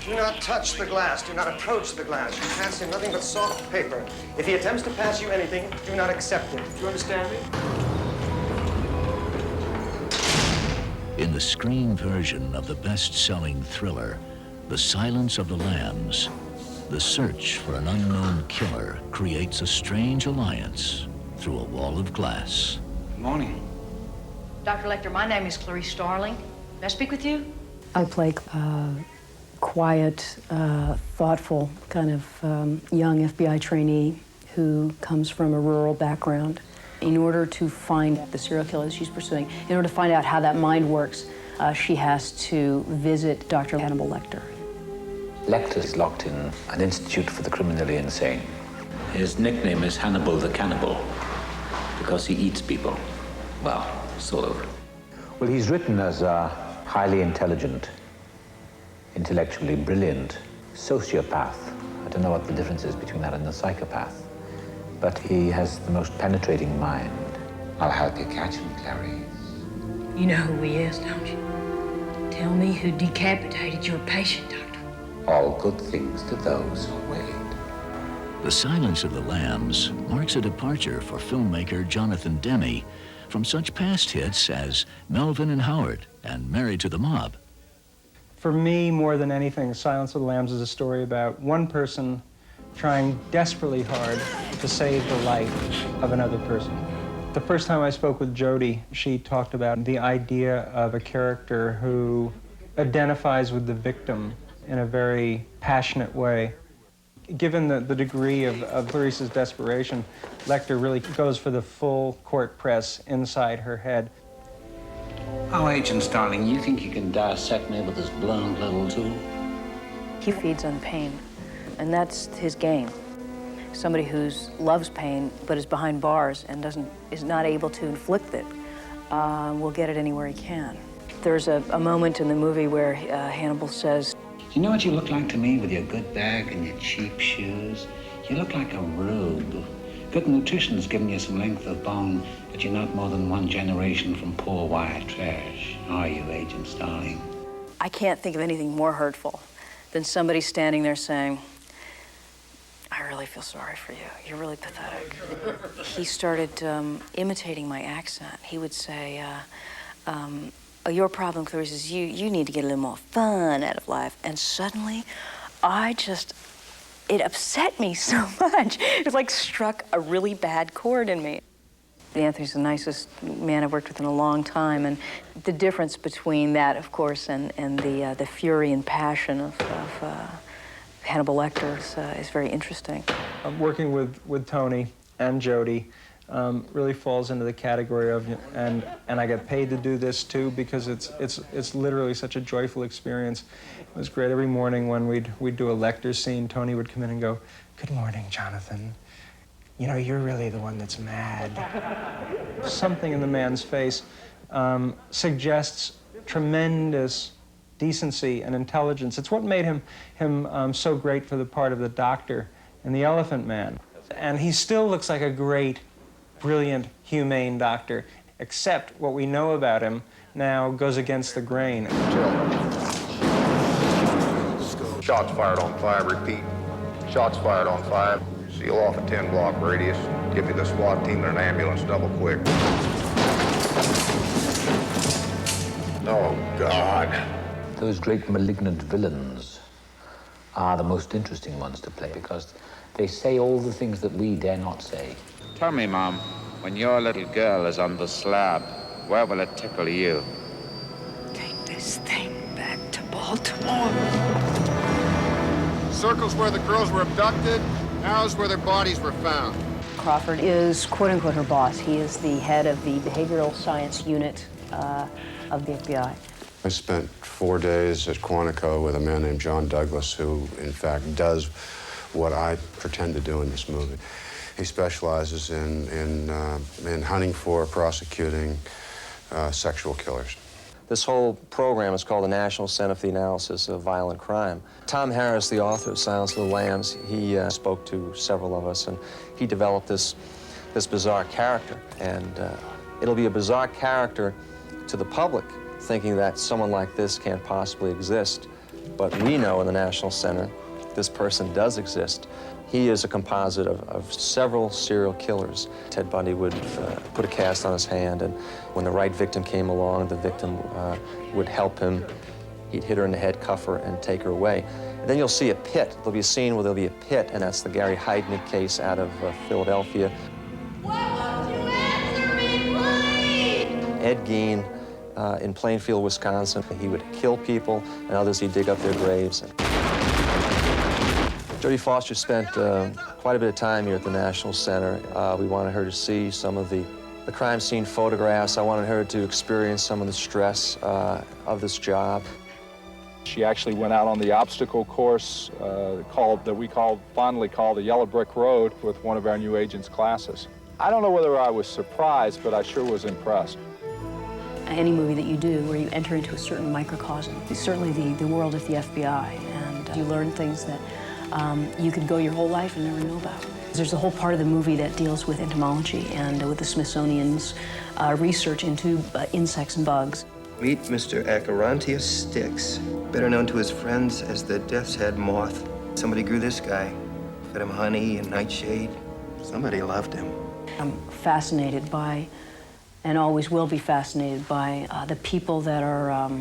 Do not touch the glass. Do not approach the glass. You pass him nothing but soft paper. If he attempts to pass you anything, do not accept it. Do you understand me? In the screen version of the best-selling thriller, The Silence of the Lambs, the search for an unknown killer creates a strange alliance through a wall of glass. Good morning. Dr. Lecter, my name is Clarice Starling. May I speak with you? I play a quiet, thoughtful kind of young FBI trainee who comes from a rural background. In order to find the serial killer she's pursuing, in order to find out how that mind works, she has to visit Dr. Hannibal Lecter. Lecter is locked in an institute for the criminally insane. His nickname is Hannibal the Cannibal because he eats people. Well, sort of. Well, he's written as a highly intelligent, intellectually brilliant sociopath. I don't know what the difference is between that and a psychopath, but he has the most penetrating mind. I'll help you catch him, Clarice. You know who he is, don't you? Tell me who decapitated your patient, Doctor. All good things to those who wait. The Silence of the Lambs marks a departure for filmmaker Jonathan Demme from such past hits as Melvin and Howard and Married to the Mob. For me, more than anything, Silence of the Lambs is a story about one person trying desperately hard to save the life of another person. The first time I spoke with Jodie, she talked about the idea of a character who identifies with the victim in a very passionate way. Given the degree of Clarice's desperation, Lecter really goes for the full court press inside her head. Oh, Agent Starling, you think you can dissect me with this blunt little tool? He feeds on pain, and that's his game. Somebody who loves pain but is behind bars and is not able to inflict it will get it anywhere he can. There's a moment in the movie where Hannibal says, You know what you look like to me with your good bag and your cheap shoes? You look like a rube. Good nutrition's giving you some length of bone, but you're not more than one generation from poor white trash, are you, Agent Starling? I can't think of anything more hurtful than somebody standing there saying, I really feel sorry for you. You're really pathetic. He started imitating my accent. He would say, oh, your problem, Clarice, is you need to get a little more fun out of life. And suddenly, it upset me so much. It like struck a really bad chord in me. Anthony's the nicest man I've worked with in a long time, and the difference between that, of course, and the fury and passion of Hannibal Lecter is very interesting. Working with Tony and Jodie really falls into the category of, and I get paid to do this too, because it's literally such a joyful experience. It was great every morning when we'd do a Lecter scene. Tony would come in and go, "Good morning, Jonathan. You know, you're really the one that's mad." Something in the man's face suggests tremendous decency and intelligence. It's what made him so great for the part of the doctor in The Elephant Man. And he still looks like a great, brilliant, humane doctor, except what we know about him now goes against the grain. Shots fired on 5, repeat. Shots fired on 5. Seal off a 10-block radius. Give me the SWAT team and an ambulance double quick. Oh, God. Those great malignant villains are the most interesting ones to play because they say all the things that we dare not say. Tell me, Mom, when your little girl is on the slab, where will it tickle you? Take this thing back to Baltimore. Circles where the girls were abducted, arrows where their bodies were found. Crawford is, quote-unquote, her boss. He is the head of the behavioral science unit of the FBI. I spent 4 days at Quantico with a man named John Douglas, who, in fact, does what I pretend to do in this movie. He specializes in hunting for, prosecuting sexual killers. This whole program is called the National Center for the Analysis of Violent Crime. Tom Harris, the author of Silence of the Lambs, he spoke to several of us, and he developed this bizarre character. And it'll be a bizarre character to the public, thinking that someone like this can't possibly exist. But we know in the National Center this person does exist. He is a composite of several serial killers. Ted Bundy would put a cast on his hand, and when the right victim came along, the victim would help him. He'd hit her in the head, cuff her, and take her away. And then you'll see a pit. There'll be a scene where there'll be a pit, and that's the Gary Heidnik case out of Philadelphia. Why won't you answer me, please? Ed Gein in Plainfield, Wisconsin. He would kill people, and others he'd dig up their graves. Jodie Foster spent quite a bit of time here at the National Center. We wanted her to see some of the crime scene photographs. I wanted her to experience some of the stress of this job. She actually went out on the obstacle course that we fondly call the Yellow Brick Road with one of our new agents' classes. I don't know whether I was surprised, but I sure was impressed. Any movie that you do where you enter into a certain microcosm, it's certainly the world of the FBI, and you learn things that you could go your whole life and never know about. There's a whole part of the movie that deals with entomology and with the Smithsonian's research into insects and bugs. Meet Mr. Acherontia Styx, better known to his friends as the Death's Head Moth. Somebody grew this guy, fed him honey and nightshade. Somebody loved him. I'm fascinated by, and always will be fascinated by, the people that are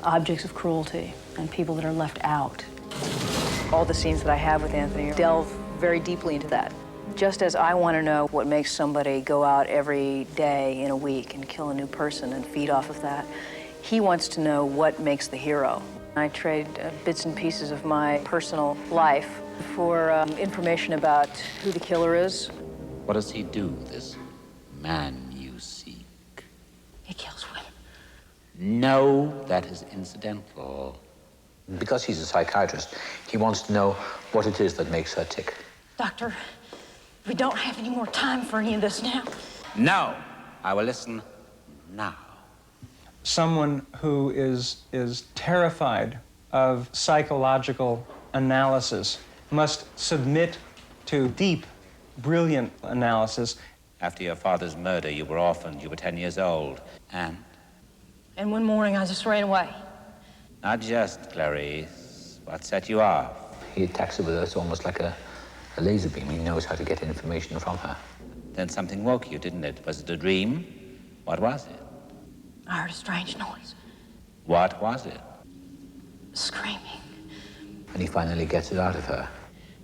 objects of cruelty and people that are left out. All the scenes that I have with Anthony delve very deeply into that. Just as I want to know what makes somebody go out every day in a week and kill a new person and feed off of that, he wants to know what makes the hero. I trade bits and pieces of my personal life for information about who the killer is. What does he do, this man you seek? He kills women. No, that is incidental. Because he's a psychiatrist, he wants to know what it is that makes her tick. Doctor, we don't have any more time for any of this now. No, I will listen now. Someone who is terrified of psychological analysis must submit to deep, brilliant analysis. After your father's murder, you were orphaned. You were 10 years old. And one morning, I just ran away. Not just, Clarice. What set you off? He attacks her with us almost like a laser beam. He knows how to get information from her. Then something woke you, didn't it? Was it a dream? What was it? I heard a strange noise. What was it? Screaming. And he finally gets it out of her.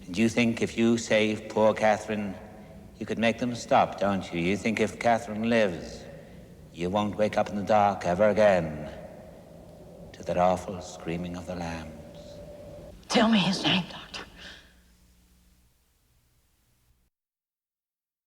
And you think if you save poor Catherine, you could make them stop, don't you? You think if Catherine lives, you won't wake up in the dark ever again to that awful screaming of the lambs. Tell me his name, Doctor.